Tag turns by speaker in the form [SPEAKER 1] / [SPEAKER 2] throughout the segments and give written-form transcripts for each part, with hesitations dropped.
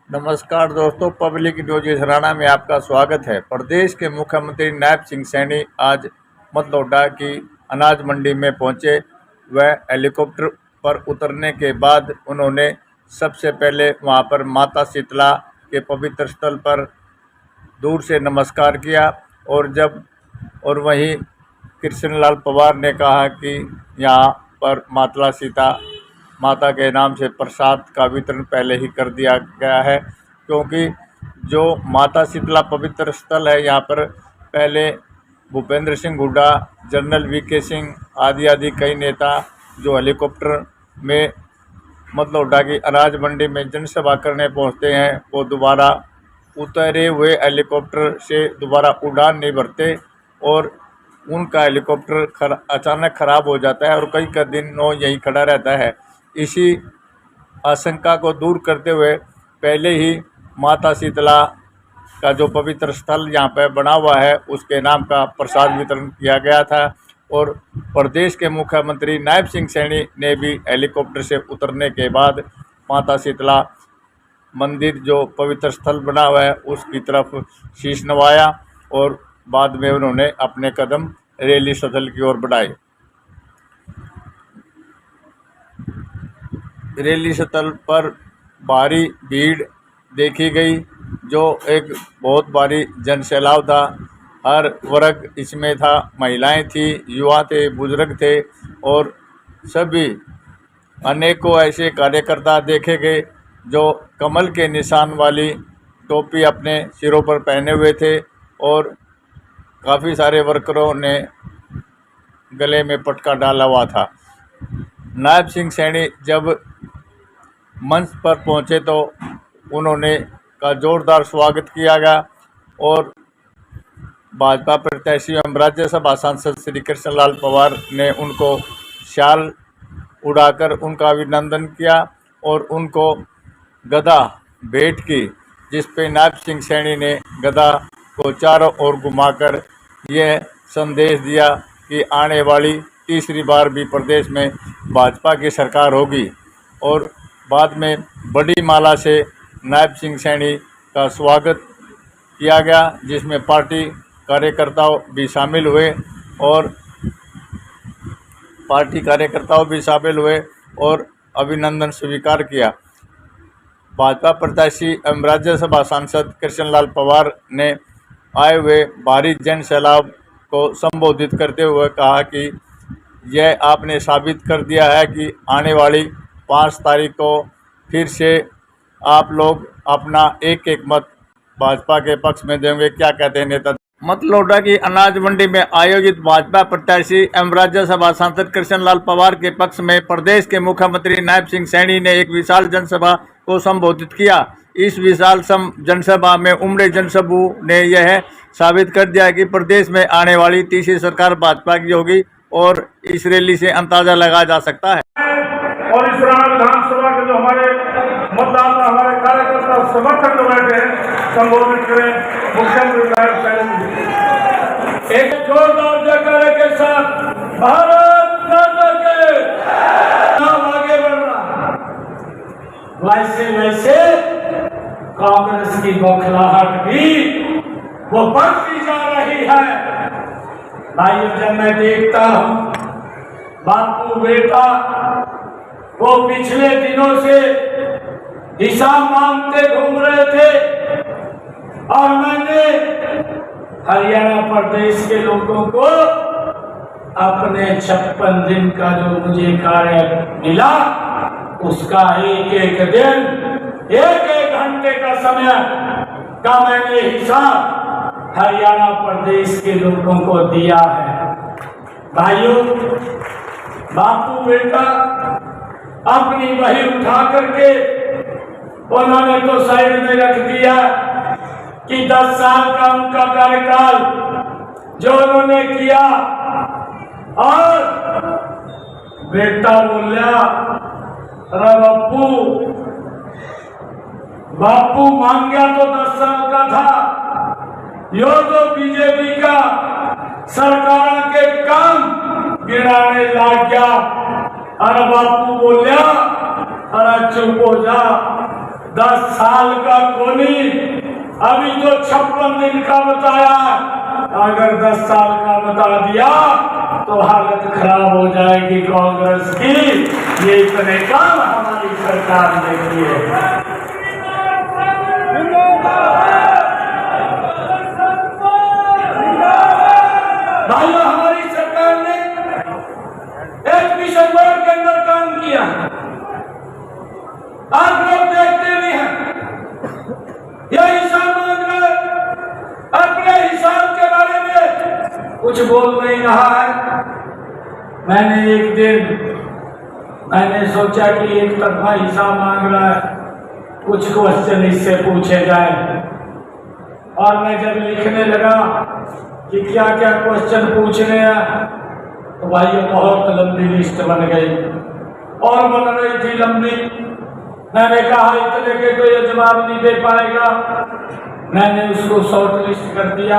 [SPEAKER 1] नमस्कार दोस्तों, public news Haryana में आपका स्वागत है। प्रदेश के मुख्यमंत्री नायब सिंह सैनी आज मतलौडा की अनाज मंडी में पहुंचे। वह हेलीकॉप्टर पर उतरने के बाद उन्होंने सबसे पहले वहां पर माता शीतला के पवित्र स्थल पर दूर से नमस्कार किया और वहीं कृष्णलाल पवार ने कहा कि यहाँ पर माता सीता माता के नाम से प्रसाद का वितरण पहले ही कर दिया गया है, क्योंकि जो माता शीतला पवित्र स्थल है यहाँ पर पहले भूपेंद्र सिंह हुड्डा, जनरल वीके सिंह आदि कई नेता जो हेलीकॉप्टर में मतलौडा की अनाज मंडी में जनसभा करने पहुँचते हैं, वो दोबारा उतरे हुए हेलीकॉप्टर से दोबारा उड़ान नहीं भरते और उनका हेलीकॉप्टर अचानक ख़राब हो जाता है और कई दिनों यहीं खड़ा रहता है। इसी आशंका को दूर करते हुए पहले ही माता शीतला का जो पवित्र स्थल यहाँ पर बना हुआ है उसके नाम का प्रसाद वितरण किया गया था और प्रदेश के मुख्यमंत्री नायब सिंह सैनी ने भी हेलीकॉप्टर से उतरने के बाद माता शीतला मंदिर जो पवित्र स्थल बना हुआ है उसकी तरफ शीश नवाया और बाद में उन्होंने अपने कदम रैली स्थल की ओर बढ़ाए। रैली स्थल पर भारी भीड़ देखी गई, जो एक बहुत भारी जनसैलाब था। हर वर्ग इसमें था, महिलाएं थी, युवा थे, बुजुर्ग थे और सभी अनेकों ऐसे कार्यकर्ता देखे गए जो कमल के निशान वाली टोपी अपने सिरों पर पहने हुए थे और काफ़ी सारे वर्करों ने गले में पटका डाला हुआ था। नायब सिंह सैनी जब मंच पर पहुंचे तो उन्होंने का जोरदार स्वागत किया गया और भाजपा प्रत्याशी एवं राज्यसभा सांसद श्री कृष्णलाल पवार ने उनको शाल उड़ाकर उनका अभिनंदन किया और उनको गदा भेंट की, जिस पे नायब सिंह सैनी ने गदा को चारों ओर घुमाकर यह संदेश दिया कि आने वाली तीसरी बार भी प्रदेश में भाजपा की सरकार होगी और बाद में बड़ी माला से नायब सिंह सैनी का स्वागत किया गया, जिसमें पार्टी कार्यकर्ताओं भी शामिल हुए और अभिनंदन स्वीकार किया। भाजपा प्रत्याशी एवं राज्यसभा सांसद कृष्णलाल पवार ने आए हुए भारी जन सैलाब को संबोधित करते हुए कहा कि यह आपने साबित कर दिया है कि आने वाली 5 तारीख को फिर से आप लोग अपना एक एक मत भाजपा के पक्ष में देंगे। क्या कहते हैं नेता? मतलौडा की अनाज मंडी में आयोजित भाजपा प्रत्याशी एवं राज्यसभा सांसद कृष्णलाल पवार के पक्ष में प्रदेश के मुख्यमंत्री नायब सिंह सैनी ने एक विशाल जनसभा को संबोधित किया। इस विशाल जनसभा में उमड़े जनसमूह ने यह साबित कर दिया कि प्रदेश में आने वाली तीसरी सरकार भाजपा की होगी और इस रैली से अंदाजा लगाया जा सकता है।
[SPEAKER 2] और इस विधानसभा के जो हमारे मतदाता, हमारे कार्यकर्ता, समर्थक जो बैठे हैं, संबोधित करें मुख्यमंत्री नायब सैनी। एक जोरदार जयकारे के साथ भारत माता के नाम आगे बढ़ रहा। वैसे कांग्रेस की बौखलाहट भी वो बढ़ती जा रही है। भाइयों, जब मैं देखता हूँ बापू बेटा वो पिछले दिनों से हिसाब मांगते घूम रहे थे और मैंने हरियाणा प्रदेश के लोगों को अपने 56 दिन का जो मुझे कार्य मिला उसका एक दिन, एक घंटे का समय का मैंने हिसाब हरियाणा प्रदेश के लोगों को दिया है। भाइयों, बापू बेटा अपनी वही उठा करके उन्होंने तो साइड में रख दिया कि 10 साल का उनका कार्यकाल जो उन्होंने किया, और बेटा बोलिया अरे बापू मान गया तो 10 साल का था, यो तो बीजेपी का सरकार के काम गिराने लग गया। अरे बापू बोलिया अरे चुप हो जा, 10 साल का कोनी, अभी तो 56 दिन का बताया, अगर 10 साल का बता दिया तो हालत खराब हो जाएगी कांग्रेस की। ये इतने काम हमारी सरकार ने किए। भाइयों, हमारी सरकार ने 1 मिशन मोड के अंदर काम किया। आप लोग देखते भी हैं, यह हिसाब मांग रहे, अपने हिसाब के बारे में कुछ बोल नहीं रहा है। मैंने एक दिन सोचा कि एक तरफा हिसाब मांग रहा है, कुछ क्वेश्चन इससे पूछे जाए, और मैं जब लिखने लगा कि क्या क्या क्वेश्चन पूछने हैं, तो भाइयों बहुत लंबी लिस्ट बन गई और बन रही थी लंबी। मैंने कहा इतने के तो ये जवाब नहीं दे पाएगा। मैंने उसको शॉर्ट लिस्ट कर दिया,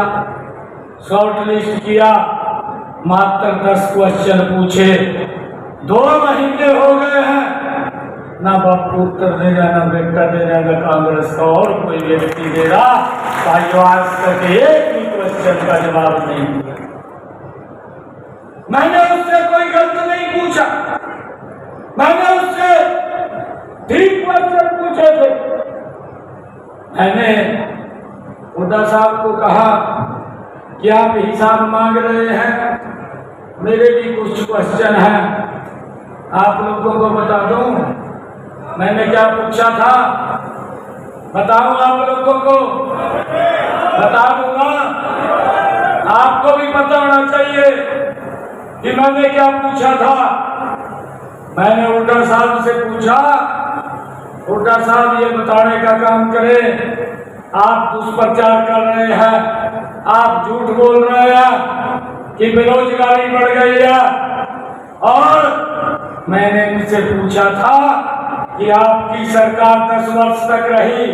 [SPEAKER 2] शॉर्ट लिस्ट किया, मात्र 10 क्वेश्चन पूछे। 2 महीने हो गए हैं, ना बापू उत्तर दे रहा, ना बेटा दे रहा, ना कांग्रेस का और कोई व्यक्ति दे रहा। भाइयों, आज तक एक भी क्वेश्चन का जवाब नहीं दिया। मैंने उससे कोई गलत नहीं पूछा, मैंने उससे ठीक क्वेश्चन पूछे थे। मैंने हुड्डा साहब को कहा कि आप हिसाब मांग रहे हैं, मेरे भी कुछ क्वेश्चन हैं, आप लोगों को बता दूं मैंने क्या पूछा था। बताऊं आप लोगों को? बता दूंगा, आपको भी पता होना चाहिए कि मैंने क्या पूछा था। मैंने हुड्डा साहब से पूछा, हुड्डा साहब ये बताने का काम करें, आप दुष्प्रचार कर रहे हैं, आप झूठ बोल रहे हैं कि बेरोजगारी बढ़ गई है। और मैंने इनसे पूछा था कि आपकी सरकार 10 वर्ष तक रही,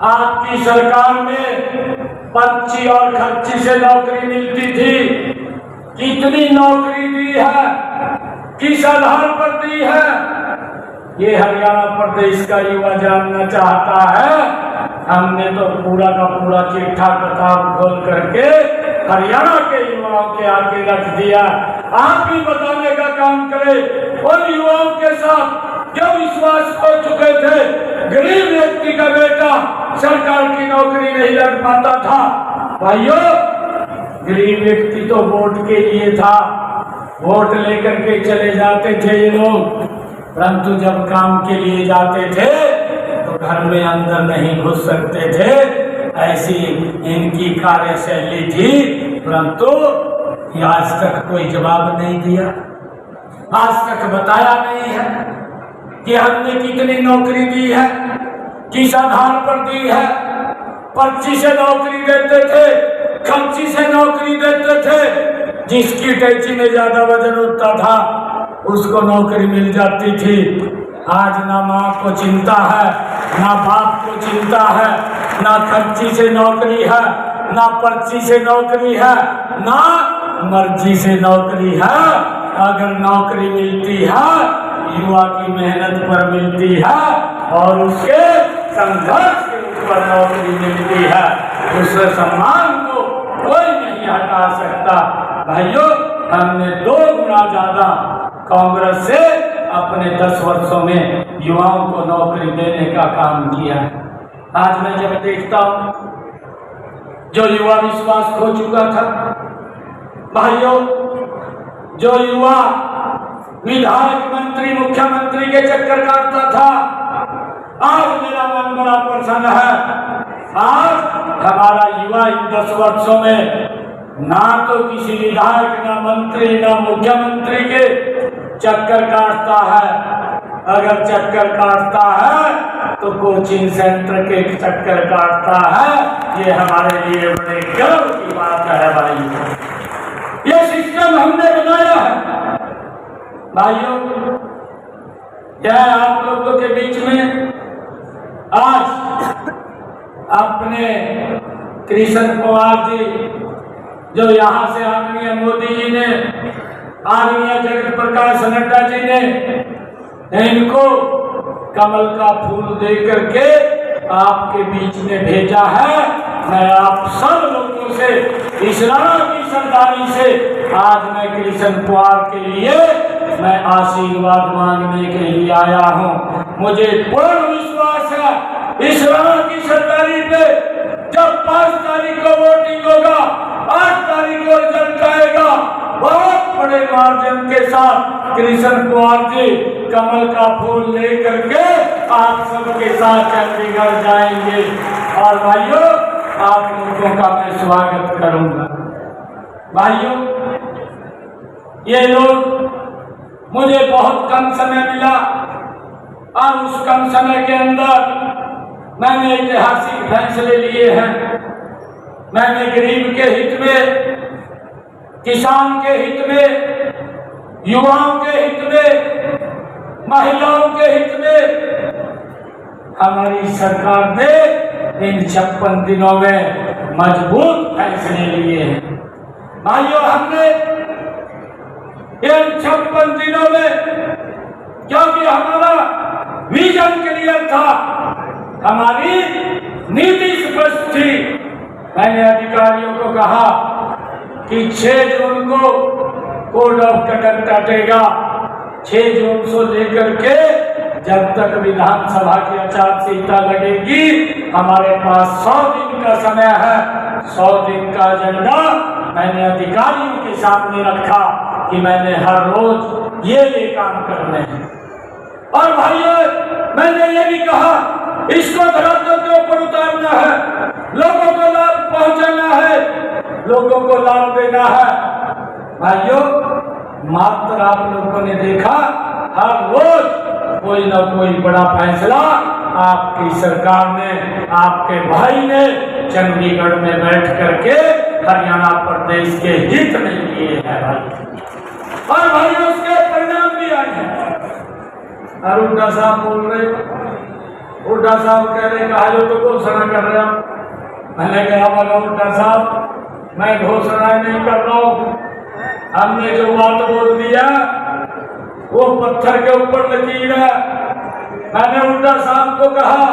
[SPEAKER 2] आपकी सरकार में पर्ची और खर्ची से नौकरी मिलती थी, कितनी नौकरी दी है, किस आधार पर दी है, ये हरियाणा प्रदेश का युवा जानना चाहता है। हमने तो पूरा का पूरा चिट्ठा किताब खोल करके हरियाणा के युवाओं के आगे रख दिया। आप भी बताने का काम करें उन युवाओं के साथ जो विश्वास खो चुके थे। गरीब व्यक्ति का बेटा सरकार की नौकरी नहीं लग पाता था। भाइयों, गरीब व्यक्ति तो वोट के लिए था, वोट लेकर के चले जाते थे ये लोग, परंतु जब काम के लिए जाते थे तो घर में अंदर नहीं घुस सकते थे। ऐसी इनकी कार्यशैली थी, परंतु आज तक कोई जवाब नहीं दिया, आज तक बताया नहीं है कि हमने कितनी नौकरी दी है, किस आधार पर दी है। पर्ची से नौकरी देते थे, खर्ची से नौकरी देते थे, जिसकी टैची में ज्यादा वजन होता था उसको नौकरी मिल जाती थी। आज ना माँ को चिंता है, ना बाप को चिंता है, ना खर्ची से नौकरी है, ना पर्ची से नौकरी है, ना मर्जी से नौकरी है। अगर नौकरी मिलती है युवा की मेहनत पर मिलती है और उसके संघर्ष के ऊपर नौकरी मिलती है, उसके सम्मान को कोई नहीं हटा सकता। भाइयों, हमने 2 गुना ज्यादा कांग्रेस से अपने 10 वर्षों में युवाओं को नौकरी देने का काम किया है। आज मैं जब देखता हूं जो युवा विश्वास खो चुका था, भाइयों, जो युवा विधायक मंत्री मुख्यमंत्री के चक्कर काटता था, आज मेरा मन बड़ा प्रसन्न है। आज हमारा युवा इन 10 वर्षों में ना तो किसी विधायक, ना मंत्री, ना मुख्यमंत्री के चक्कर काटता है। अगर चक्कर काटता है तो कोचिंग सेंटर के चक्कर काटता है। ये हमारे लिए बड़े गर्व की बात है भाई। ये सिस्टम हमने बनाया है। भाइयों, क्या आप लोगों के बीच में आज अपने कृष्ण पवार जी जो यहाँ से आदरणीय मोदी जी ने, आदरणीय जगत प्रकाश नड्डा जी ने इनको
[SPEAKER 3] कमल का फूल दे करके आपके बीच में भेजा है। मैं आप सब लोगों से इस राणा की सरदारी से आज मैं कृष्ण कुमार के लिए मैं आशीर्वाद मांगने के लिए आया हूँ। मुझे पूर्ण विश्वास है इस राणा की सरदारी पे जब 5 तारीख को वोटिंग होगा, 8 तारीख को रिजल्ट आएगा, बहुत बड़े मार्जिन के साथ कृष्ण कुमार जी कमल का फूल लेकर के आप सबके साथ चंडीगढ़ जाएंगे। और भाइयों, आप लोगों का मैं स्वागत करूंगा। भाइयों, ये लोग मुझे बहुत कम समय मिला और उस कम समय के अंदर मैंने ऐतिहासिक फैसले लिए हैं। मैंने गरीब के हित में, किसान के हित में, युवाओं के हित में, महिलाओं के हित में हमारी सरकार ने इन 56 दिनों में मजबूत फैसले लिए हैं। भाइयों, हमने इन 56 दिनों में, क्योंकि हमारा विजन क्लियर था, हमारी नीति स्पष्ट थी, मैंने अधिकारियों को कहा कि 6 जून को कोड ऑफ कंडक्ट हटेगा। 6 जून से लेकर के जब तक विधानसभा की आचार संहिता लगेगी, हमारे पास 100 दिन का समय है। 100 दिन का एजेंडा मैंने अधिकारियों के सामने रखा कि मैंने हर रोज ये काम करने हैं। और भाइयों, मैंने ये भी कहा इसको धरातल के ऊपर उतारना है, लोगों को लाभ पहुंचाना है, लोगों को लाभ देना है। भाइयों, मात्र आप लोगों ने देखा हर रोज कोई ना कोई बड़ा फैसला आपकी सरकार ने, आपके भाई ने चंडीगढ़ में बैठ करके हरियाणा प्रदेश के हित में लिए हैं भाई। और भाई उसके परिणाम भी आए हैं। और हुड्डा साहब बोल रहे, हुड्डा साहब कह रहे कहा जो तो घोषणा कर रहे हो। मैंने कहा बोला हुड्डा साहब, मैं घोषणा नहीं कर रहा हूँ, हमने जो बात बोल दिया वो पत्थर के ऊपर लकीर है। मैंने हुड्डा साहब को कहा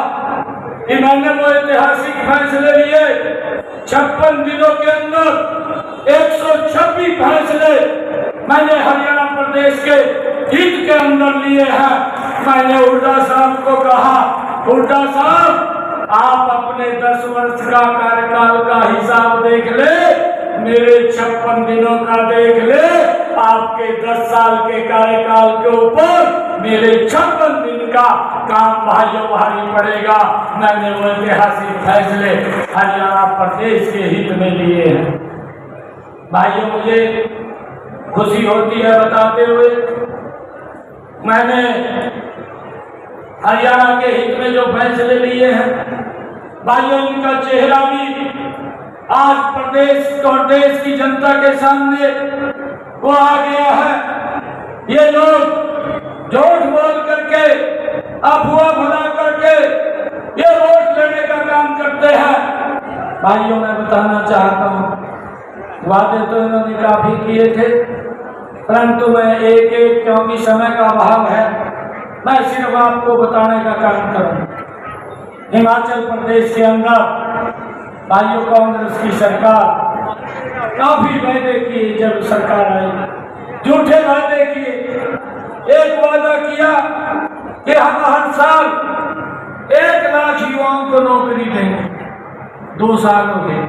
[SPEAKER 3] कि मैंने वो ऐतिहासिक फैसले लिए 56 दिनों के अंदर 126 फैसले मैंने हरियाणा प्रदेश के हित के अंदर लिए हैं। मैंने हुड्डा साहब को कहा, हुड्डा साहब आप अपने 10 वर्ष का कार्यकाल का हिसाब देख ले, मेरे 56 दिनों का देख ले, आपके 10 साल के कार्यकाल के ऊपर मेरे 56 दिन का काम भाइयों भारी पड़ेगा। मैंने वो ऐतिहासिक फैसले हरियाणा प्रदेश के हित में लिए हैं। भाइयों, मुझे खुशी होती है बताते हुए, मैंने हरियाणा के हित में जो फैसले लिए हैं, भाइयों इनका चेहरा भी आज प्रदेश और देश की जनता के सामने वो आ गया है। ये लोग झूठ बोल करके, अफवाह फैला करके ये वोट लेने का काम करते हैं। भाइयों, मैं बताना चाहता हूँ, वादे तो इन्होंने काफी किए थे, परंतु मैं एक एक, क्योंकि समय का अभाव है, मैं सिर्फ आपको बताने का काम करूँ। हिमाचल प्रदेश के अंदर भाइयों कांग्रेस की सरकार काफी वादे किए। जब सरकार आई झूठे वादे किए। एक वादा किया कि हम हर साल 1 लाख युवाओं को नौकरी देंगे। 2 साल हो गए,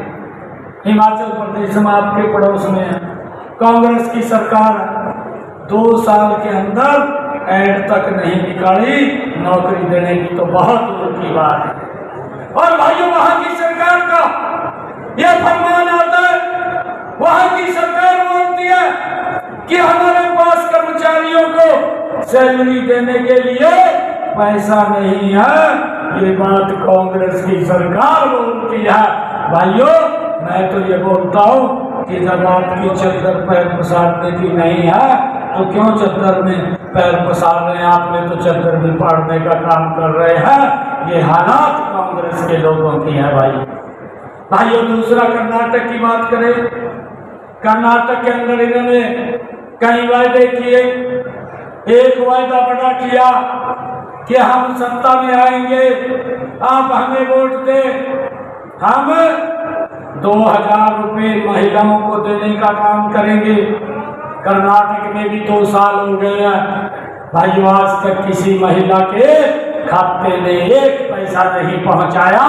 [SPEAKER 3] हिमाचल प्रदेश में आपके पड़ोस में है, कांग्रेस की सरकार 2 साल के अंदर ऐड तक नहीं निकाली, नौकरी देने की तो बहुत दूर की बात है। और भाइयों, वहां की सरकार का यह फरमान आता है, वहां की सरकार बोलती है कि हमारे पास कर्मचारियों को सैलरी देने के लिए पैसा नहीं है। ये बात कांग्रेस की सरकार बोलती है। भाइयों, मैं तो ये बोलता हूँ कि जब आपकी चद्दर पैर पसारने की नहीं है तो क्यों चद्दर में पैर पसार रहे हैं? आपने तो चद्दर में पाड़ने का काम कर रहे हैं। ये हालात कांग्रेस के लोगों की है भाइयों। दूसरा, कर्नाटक की बात करें, कर्नाटक के अंदर इन्होंने कई वायदे किए। एक वायदा बड़ा किया कि हम सत्ता में आएंगे, आप हमें वोट दें, हम 2000 रुपये महिलाओं को देने का काम करेंगे। कर्नाटक में भी 2 साल हो गए हैं भाइयों, आज तक किसी महिला के खाते में 1 पैसा नहीं पहुंचाया।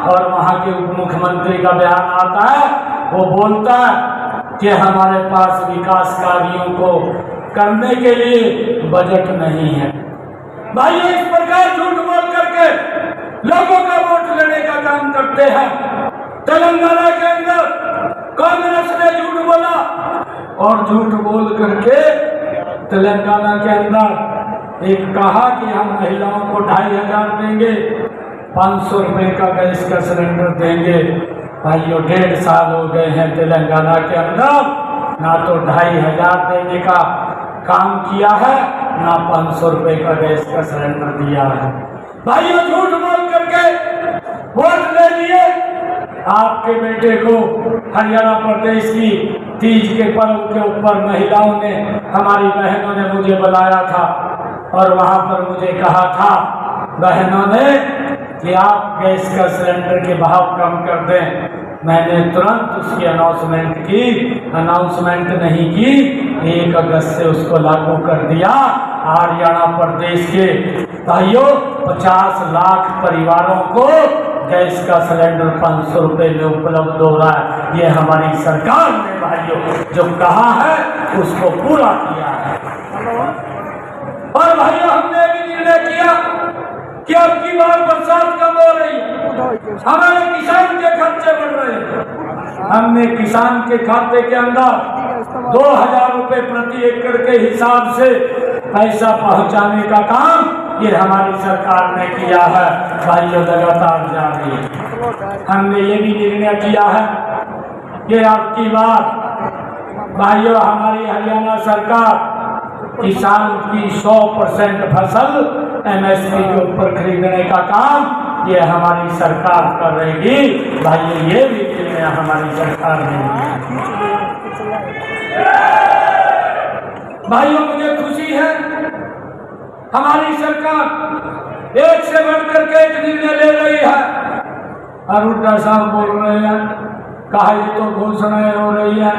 [SPEAKER 3] और वहां के उप मुख्यमंत्री का बयान आता है, वो बोलता है कि हमारे पास विकास कार्यों को करने के लिए बजट नहीं है। भाइयों, इस प्रकार झूठ बोल करके लोगों का वोट लेने का काम करते हैं। तेलंगाना के अंदर कांग्रेस ने झूठ बोला और झूठ बोल करके तेलंगाना के अंदर एक कहा कि हम महिलाओं को 2500 देंगे, 500 रुपये का गैस का सिलेंडर देंगे। भाइयों, 1.5 साल हो गए हैं तेलंगाना के अंदर, ना तो 2500 देने का काम किया है, ना 500 रुपये का गैस का सिलेंडर दिया है। भाइयों, झूठ बोल करके वोट ले लिए। आपके बेटे को हरियाणा प्रदेश की तीज के पर्व के ऊपर महिलाओं ने, हमारी बहनों ने मुझे बुलाया था और वहां पर मुझे कहा था बहनों ने कि आप गैस का सिलेंडर के भाव कम कर दें। मैंने तुरंत उसकी अनाउंसमेंट की, अनाउंसमेंट नहीं की, 1 अगस्त से उसको लागू कर दिया। हरियाणा प्रदेश के भाइयों 50 लाख परिवारों को गैस का सिलेंडर 500 रुपये में उपलब्ध हो रहा है। ये हमारी सरकार ने भाइयों जो कहा है उसको पूरा किया है। और भाइयों, हमने भी निर्णय किया कि अब की बार बरसात कम हो रही है, हमारे किसान के खर्चे बढ़ रहे हैं। हमने किसान के खाते के अंदर 2000 रुपये प्रति एकड़ के हिसाब से पैसा पहुंचाने का काम ये हमारी सरकार ने किया है। भाइयों, लगातार जारी है। हमने ये भी निर्णय किया है कि अब की बार भाइयों हमारी हरियाणा सरकार किसान की 100% फसल MSP के ऊपर खरीदने का काम ये हमारी सरकार कर रहेगी। भाइयों, ये भी निर्णय हमारी सरकार ने लिया। भाइयों, मुझे खुशी है हमारी सरकार एक से बढ़कर के एक निर्णय ले रही है। और हुड्डा साहब बोल रहे हैं, कहा ये तो घोषणाएं हो रही है।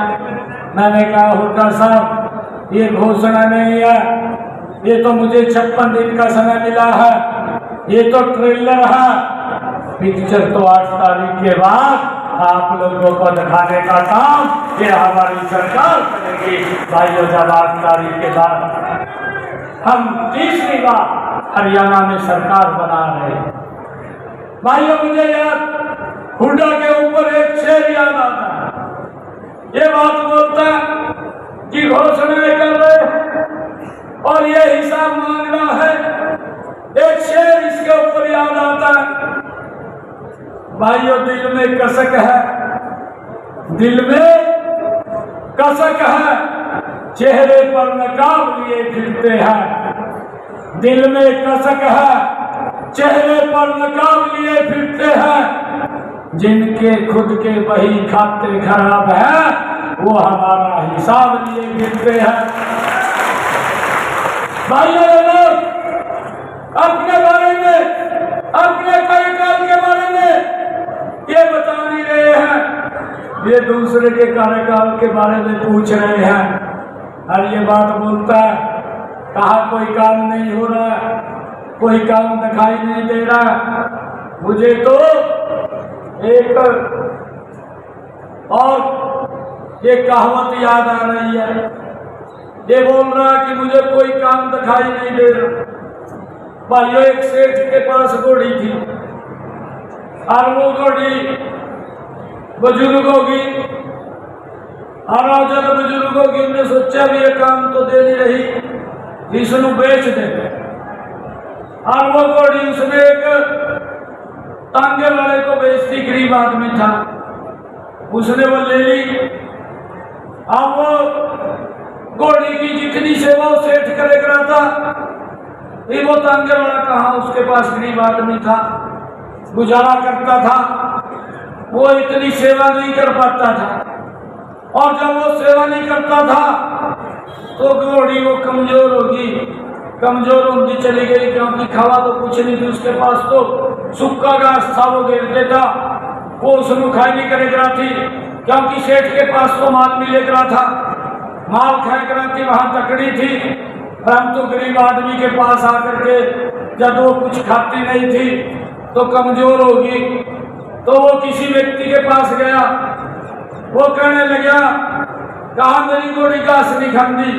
[SPEAKER 3] मैंने कहा हुड्डा साहब ये घोषणा नहीं है, ये तो मुझे 56 दिन का समय मिला है, ये तो ट्रेलर है। पिक्चर तो 8 तारीख के बाद आप लोगों को दिखाने का काम ये हमारी सरकार करेगी। भाइयों, जब 8 तारीख के बाद हम तीसरी बार हरियाणा में सरकार बना रहे हैं। भाइयों, मुझे याद हुड्डा के ऊपर एक शेर याद आता है। ये बात बोलता है कि घोषणाएं कर रहे हैं और ये हिसाब मांगना है। एक शेर इसके ऊपर याद आता है। भाइयों, दिल में कसक है, दिल में कसक है, चेहरे पर नकाब लिए फिरते हैं। दिल में कसक है, चेहरे पर नकाब लिए फिरते हैं। जिनके खुद के बही खाते खराब है वो हमारा हिसाब लिए फिरते हैं। भाइयों, लोग अपने बारे में, अपने कार्यकाल के बारे में ये बता नहीं रहे हैं, ये दूसरे के कार्यकाल के बारे में पूछ रहे हैं। और ये बात बोलता है, कहा कोई काम नहीं हो रहा है, कोई काम दिखाई नहीं दे रहा। मुझे तो एक और ये कहावत याद आ रही है। ये बोल रहा है कि मुझे कोई काम दिखाई नहीं दे रहा। भाइयों, एक सेठ के पास घोड़ी थी और वो घोड़ी बुजुर्ग होगी और जब बुजुर्ग होगी हमने सोचा भी ये काम तो दे नहीं रही, इसको बेच दे। और वो घोड़ी उसने एक तांगे वाले को बेचती, गरीब आदमी था, उसने वो ले ली। अब वो घोड़ी की जितनी सेवा सेठ करे करा था, ये वो तांगे वाला कहाँ, उसके पास गरीब आदमी था, गुजारा करता था, वो इतनी सेवा नहीं कर पाता था। और जब वो सेवा नहीं करता था तो घोड़ी वो कमजोर होगी, कमजोर होती चली गई, क्योंकि खावा तो कुछ नहीं थी उसके पास, तो सूखा घास था वो घेर देता, वो उसमें खाई नहीं करे करा थी, क्योंकि सेठ के पास तो माल मिले करा था, माल खाए करा थी, वहां तकड़ी थी। हम तो गरीब आदमी के पास आकर के जब वो कुछ खाती नहीं थी तो कमजोर होगी, तो वो किसी व्यक्ति के पास गया, वो कहने लगा, कहा मेरी गोड़ी घास नहीं खाती,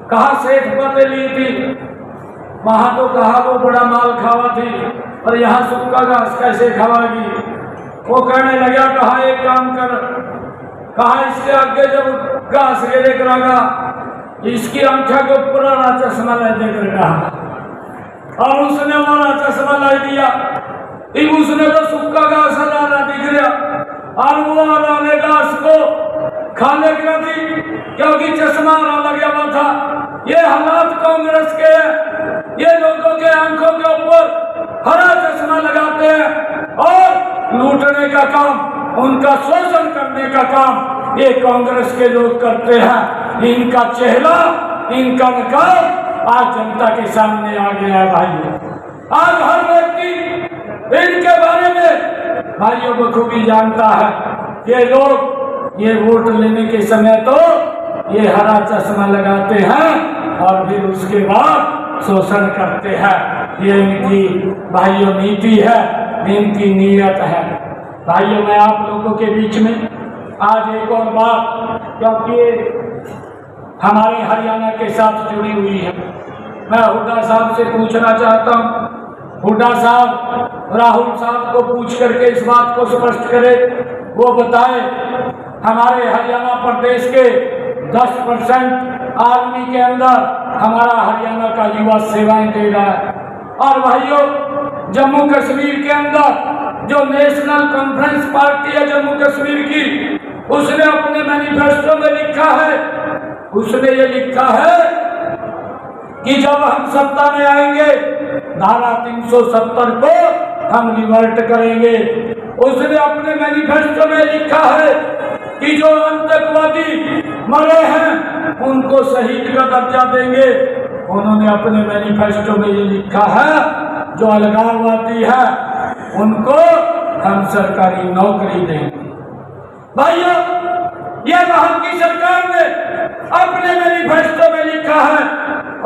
[SPEAKER 3] कहा सेठ पते ली थी, वहां तो कहा वो बड़ा माल खावा थी, और यहाँ सूखा घास कैसे खावागी। वो कहने लगा, कहा एक काम कर, कहा इसके आगे जब घास गिरे करागा, इसकी आंखों के ऊपर वाला चश्मा ले देकर कहा, और उसने वाला चश्मा ला दिया, उसने तो सूखा घास हजारा दिख रहा, और वो हराने घास को खाने की थी, क्योंकि चश्मा हरा लगा हुआ था। ये हालात कांग्रेस के हैं, ये लोगों के आंखों के ऊपर हरा चश्मा लगाते हैं और लूटने का काम, उनका शोषण करने का काम ये कांग्रेस के लोग करते हैं। इनका चेहरा, इनका नकाब आज जनता के सामने आ गया है भाइयों। आज हर व्यक्ति इनके बारे में भाइयों बखूबी जानता है। ये लोग ये वोट लेने के समय तो ये हरा चश्मा लगाते हैं और फिर उसके बाद शोषण करते हैं। ये इनकी भाइयों नीति है, इनकी नीयत है। भाइयों मैं आप लोगों के बीच में आज एक और बात, क्योंकि हमारे हरियाणा के साथ जुड़ी हुई है, मैं हुड्डा साहब से पूछना चाहता हूँ। हुड्डा साहब राहुल साहब को पूछ करके इस बात को स्पष्ट करे, वो बताए हमारे हरियाणा प्रदेश के 10% आर्मी के अंदर हमारा हरियाणा का युवा सेवाएं दे रहा है। और भाइयों जम्मू कश्मीर के अंदर जो नेशनल कॉन्फ्रेंस पार्टी है जम्मू कश्मीर की, उसने अपने मैनिफेस्टो में लिखा है, उसने ये लिखा है कि जब हम सत्ता में आएंगे धारा 370 को हम रिवर्ट करेंगे। उसने अपने मैनिफेस्टो में लिखा है कि जो आतंकवादी मरे हैं उनको शहीद का दर्जा देंगे। उन्होंने अपने मैनिफेस्टो में ये लिखा है जो अलगाववादी है उनको हम सरकारी नौकरी देंगे। भाइयों ये वहां की सरकार ने अपने मैनिफेस्टो में लिखा है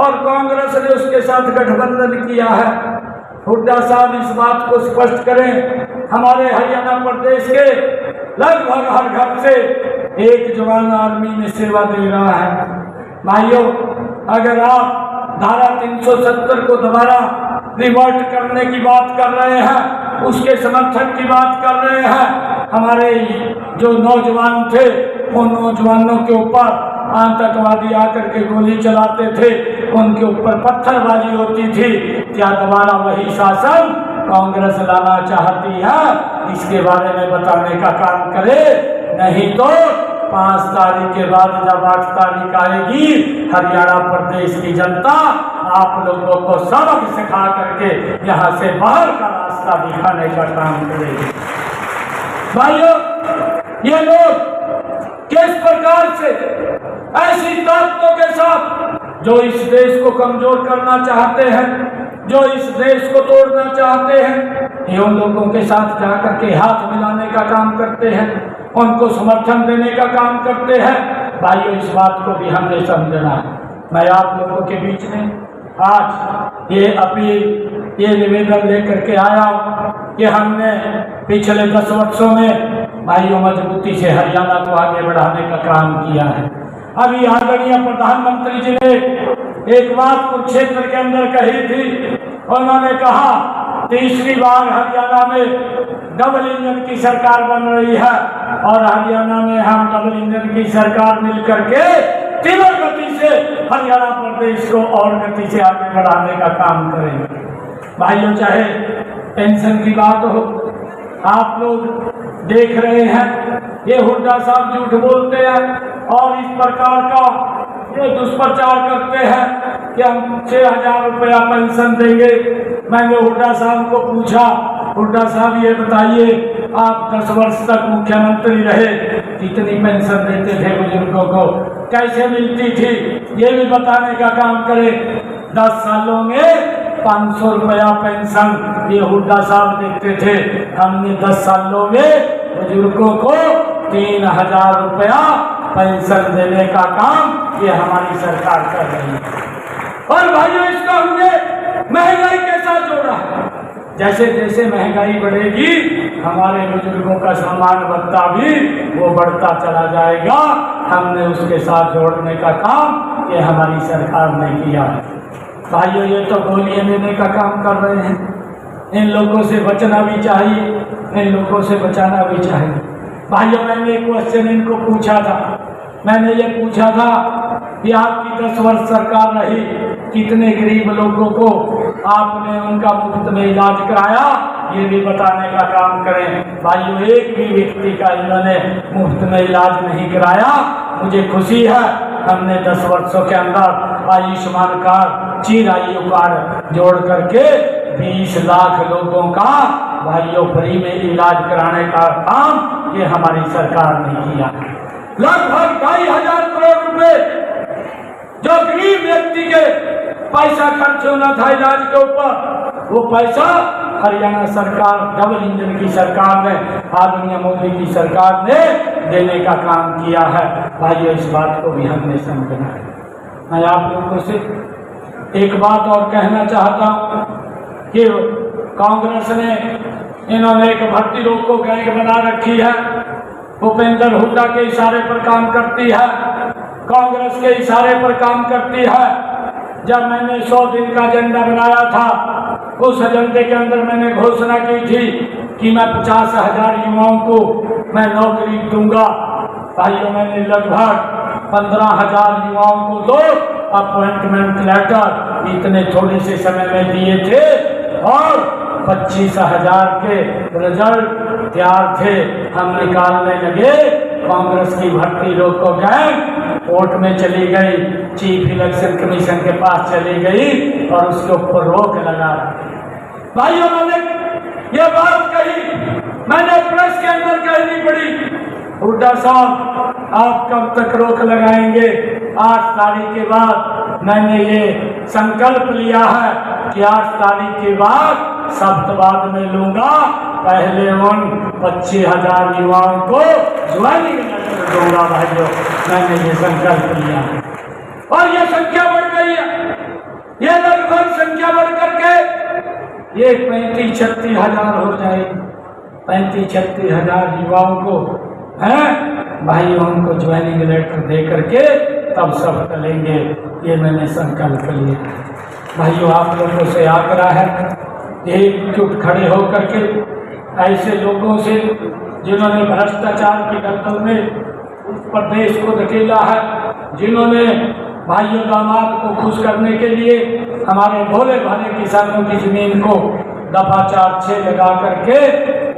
[SPEAKER 3] और कांग्रेस ने उसके साथ गठबंधन किया है। हुड्डा साहब इस बात को स्पष्ट करें, हमारे हरियाणा प्रदेश के लगभग हर घर से एक जवान आर्मी में सेवा दे रहा है। भाइयों अगर आप धारा 370 को दोबारा रिवर्ट करने की बात कर रहे हैं, उसके समर्थन की बात कर रहे हैं, हमारे जो नौजवान थे उन नौजवानों के ऊपर आतंकवादी आकर के गोली चलाते थे, उनके ऊपर पत्थरबाजी होती थी, क्या दोबारा वही शासन कांग्रेस लाना चाहती है? इसके बारे में बताने का काम करे, नहीं तो 5 तारीख के बाद जब 8 तारीख आएगी हरियाणा प्रदेश की जनता आप लोगों को सबक सिखा करके यहाँ से बाहर का रास्ता दिखाने का काम करेगी। भाइयों ये लोग किस प्रकार से ऐसी ताकतों के साथ जो इस देश को कमजोर करना चाहते हैं, जो इस देश को तोड़ना चाहते हैं, ये उन लोगों के साथ जाकर के हाथ मिलाने का काम करते हैं, उनको समर्थन देने का काम करते हैं। भाइयों इस बात को भी हमने समझना है। मैं आप लोगों के बीच में आज ये अपील, ये निवेदन लेकर के आया कि हमने पिछले 10 वर्षों में भाइयों मजबूती से हरियाणा को आगे बढ़ाने का काम किया है। अभी आदरणीय प्रधानमंत्री जी ने एक बात कुरुक्षेत्र के अंदर कही थी, उन्होंने कहा तीसरी बार हरियाणा में डबल इंजन की सरकार बन रही है और हरियाणा में हम डबल इंजन की सरकार मिलकर के तीव्र गति से हरियाणा प्रदेश को और गति से आगे बढ़ाने का काम करेंगे। भाइयों चाहे पेंशन की बात हो, आप लोग देख रहे हैं ये हुड्डा साहब झूठ बोलते हैं और इस प्रकार का ये दुष्प्रचार करते हैं कि हम 6,000 रुपया पेंशन देंगे। मैंने हुड्डा साहब को पूछा, हुड्डा साहब ये बताइए आप 10 वर्ष तक मुख्यमंत्री रहे, कितनी पेंशन देते थे बुजुर्गों को, कैसे मिलती थी, ये भी बताने का काम करें। 10 सालों में 500 रुपया पेंशन ये हुड्डा साहब देते थे। हमने 10 सालों में बुजुर्गों को 3000 रुपया पेंशन देने का काम ये हमारी सरकार कर रही है। और भाइयों, इसका हमने महंगाई के साथ जोड़ा है। जैसे जैसे महंगाई बढ़ेगी हमारे बुजुर्गों का सामान भत्ता भी वो बढ़ता चला जाएगा। हमने उसके साथ जोड़ने का काम ये हमारी सरकार ने किया है। भाइयों, ये तो गोलियां देने का काम कर रहे हैं। इन लोगों से बचना भी चाहिए, इन लोगों से बचाना भी चाहिए। भाइयों, मैंने एक क्वेश्चन इनको पूछा था। मैंने ये पूछा था कि आपकी 10 वर्ष सरकार रही, कितने गरीब लोगों को आपने उनका मुफ्त में इलाज कराया, ये भी बताने का काम करें। भाइयों, एक भी व्यक्ति का इन्होंने मुफ्त में इलाज नहीं कराया। मुझे खुशी है हमने 10 वर्षों के अंदर आयुष्मान कार्ड, चिरायु कार्ड जोड़ करके 20 लाख लोगों का भाइयों फ्री में इलाज कराने का काम ये हमारी सरकार ने किया। लगभग 2500 करोड़ रुपए जो गरीब व्यक्ति के पैसा खर्च होना था इलाज के ऊपर, वो पैसा हरियाणा सरकार, डबल इंजन की सरकार ने, आदरणीय मोदी की सरकार ने देने का काम किया है। भाइयों, इस बात को भी हमने समझना है। मैं आप लोगों से एक बात और कहना चाहता हूँ कि कांग्रेस ने इन्होंने एक भर्ती रोको गैंग बना रखी है। भूपेंद्र हुड्डा के इशारे पर काम करती है, कांग्रेस के इशारे पर काम करती है। जब मैंने 100 दिन का एजेंडा बनाया था, उस एजेंडे के अंदर मैंने घोषणा की थी कि मैं 50,000 युवाओं को मैं नौकरी दूंगा। भाइयों, मैंने लगभग 15,000 युवाओं को दो अपॉइंटमेंट लेटर इतने थोड़े से समय में दिए थे और 25,000 के रिजल्ट तैयार थे। हम निकालने लगे, कांग्रेस की भर्ती रोको गैंग कोर्ट में चली गई, चीफ इलेक्शन कमीशन के पास चली गई और उसके ऊपर रोक लगा। भाइयों, मैंने ये बात कही, मैंने प्रेस के अंदर कहनी पड़ी, हुड्डा साहब आप कब तक रोक लगाएंगे? 8 तारीख के बाद मैंने ये संकल्प लिया है कि 8 तारीख के बाद सप्ताहवाद में लूंगा, पहले उन 25,000 युवाओं को ज्वाइनिंग लेटर दूंगा। भाइयों, मैंने ये संकल्प लिया और ये संख्या बढ़ गई है। ये लगभग संख्या बढ़ करके ये 35-36 हजार हो जाएगी। 35-36 हजार युवाओं को हैं भाइयों, उनको ज्वाइनिंग लेटर दे करके तब सब चलेंगे। ये मैंने संकल्प लिया। भाइयों, आप लोगों से आग्रह है, एकजुट खड़े होकर के ऐसे लोगों से जिन्होंने भ्रष्टाचार की दलदल में प्रदेश को धकेला है, जिन्होंने भाइयों दामाद को खुश करने के लिए हमारे भोले भाले किसानों की जमीन को दफा 4-6 लगा करके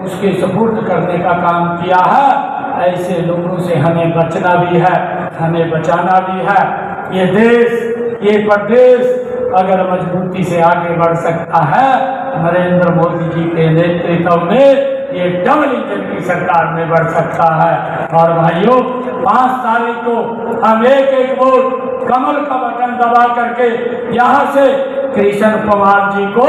[SPEAKER 3] उसके सुपुर्द करने का काम किया है। ऐसे लोगों से हमें बचना भी है, हमें बचाना भी है। ये देश, ये प्रदेश अगर मजबूती से आगे बढ़ सकता है नरेंद्र मोदी जी के नेतृत्व में, ये डबल इंजन की सरकार में बढ़ सकता है। और भाइयों, 5 तारीख को हम एक वोट कमल का बटन दबा करके यहाँ से कृष्ण पवार जी को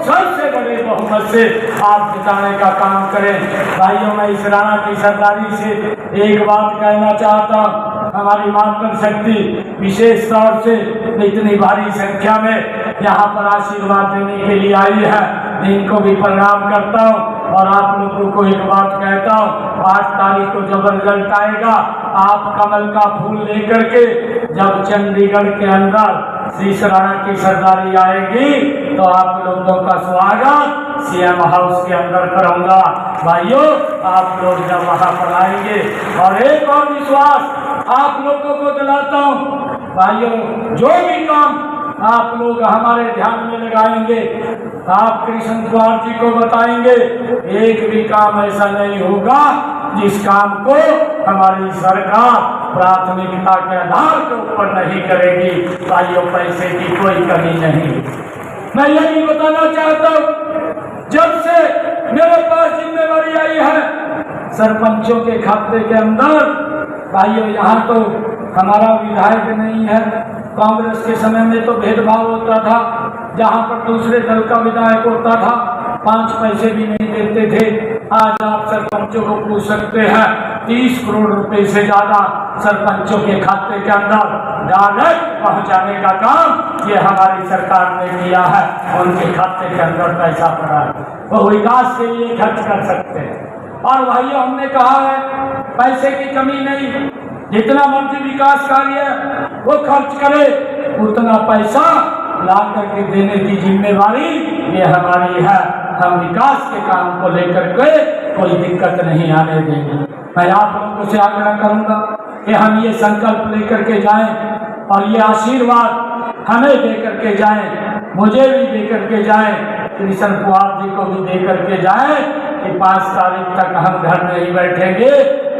[SPEAKER 3] सबसे बड़े बहुमत से आप जिताने का काम करें। भाइयों, मैं इस राणा की सरदारी से एक बात कहना चाहता हूँ, हमारी मातृशक्ति विशेष तौर से इतनी भारी संख्या में यहाँ पर आशीर्वाद देने के लिए आई है, इनको भी प्रणाम करता हूँ। और आप लोगों को एक बात कहता हूँ, 8 तारीख को जब रिजल्ट आएगा, आप कमल का फूल लेकर के जब चंडीगढ़ के अंदर श्री राणा की सरदारी आएगी तो आप लोगों का स्वागत सीएम हाउस के अंदर करूंगा। भाइयों, आप लोग जब वहां पर आएंगे, और एक और विश्वास आप लोगों को दिलाता हूँ, भाइयों, जो भी काम आप लोग हमारे ध्यान में लगाएंगे, आप कृष्ण पवार जी को बताएंगे, एक भी काम ऐसा नहीं होगा जिस काम को हमारी सरकार प्राथमिकता के आधार के ऊपर नहीं करेगी। भाइयों, पैसे की कोई कमी नहीं। मैं ये भी बताना चाहता हूँ, जब से मेरे पास जिम्मेवारी आई है सरपंचों के खाते के अंदर, भाइयों, यहाँ तो हमारा विधायक नहीं है, कांग्रेस के समय में तो भेदभाव होता था, जहां पर दूसरे दल का विधायक होता था 5 पैसे भी नहीं देते थे। आज आप सरपंचों को पूछ सकते हैं, 30 करोड़ रुपए से ज्यादा सरपंचों के खाते के अंदर डायरेक्ट पहुंचाने का काम ये हमारी सरकार ने किया है। उनके खाते के अंदर पैसा पड़ा है, वो विकास के लिए खर्च कर सकते हैं। और भाई हमने कहा है पैसे की कमी नहीं, जितना मर्जी विकास कार्य वो खर्च करे, उतना पैसा ला करके देने की जिम्मेवारी ये हमारी है। हम विकास के काम को लेकर के कोई दिक्कत नहीं आने देंगे। मैं आप लोगों से आग्रह करूंगा कि हम ये संकल्प लेकर के जाएं और ये आशीर्वाद हमें दे करके जाएं, मुझे भी दे करके जाएं, कृष्ण कुमार जी को भी दे करके जाएं कि 5 तारीख तक हम घर नहीं बैठेंगे,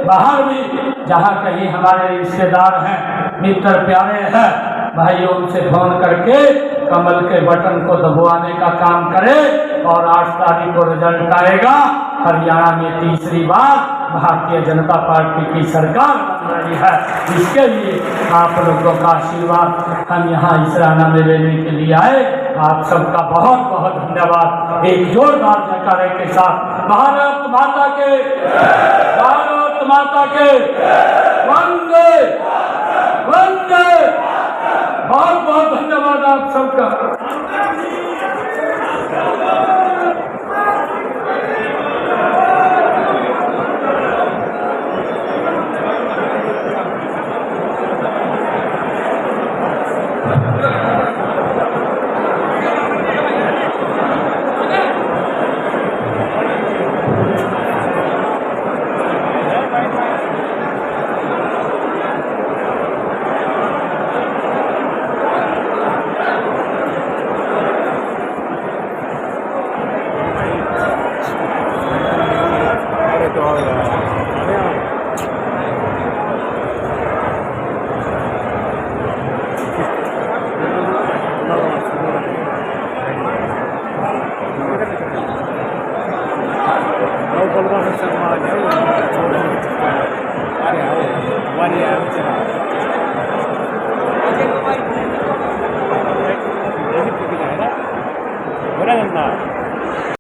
[SPEAKER 3] बाहर भी जहाँ कहीं हमारे रिश्तेदार हैं, मित्र प्यारे हैं, भाई उनसे फोन करके कमल के बटन को दबाने का काम करें। और 8 तारीख को रिजल्ट आएगा, हरियाणा में तीसरी बार भारतीय जनता पार्टी की सरकार बन रही है। इसके लिए आप लोगों का आशीर्वाद हम यहाँ इसराना में लेने के लिए आए। आप सबका बहुत बहुत धन्यवाद। एक जोरदार जयकारे के साथ भारत माता के, भारत माता के वंदे वंदे। बहुत बहुत धन्यवाद आप सबका।
[SPEAKER 4] One year.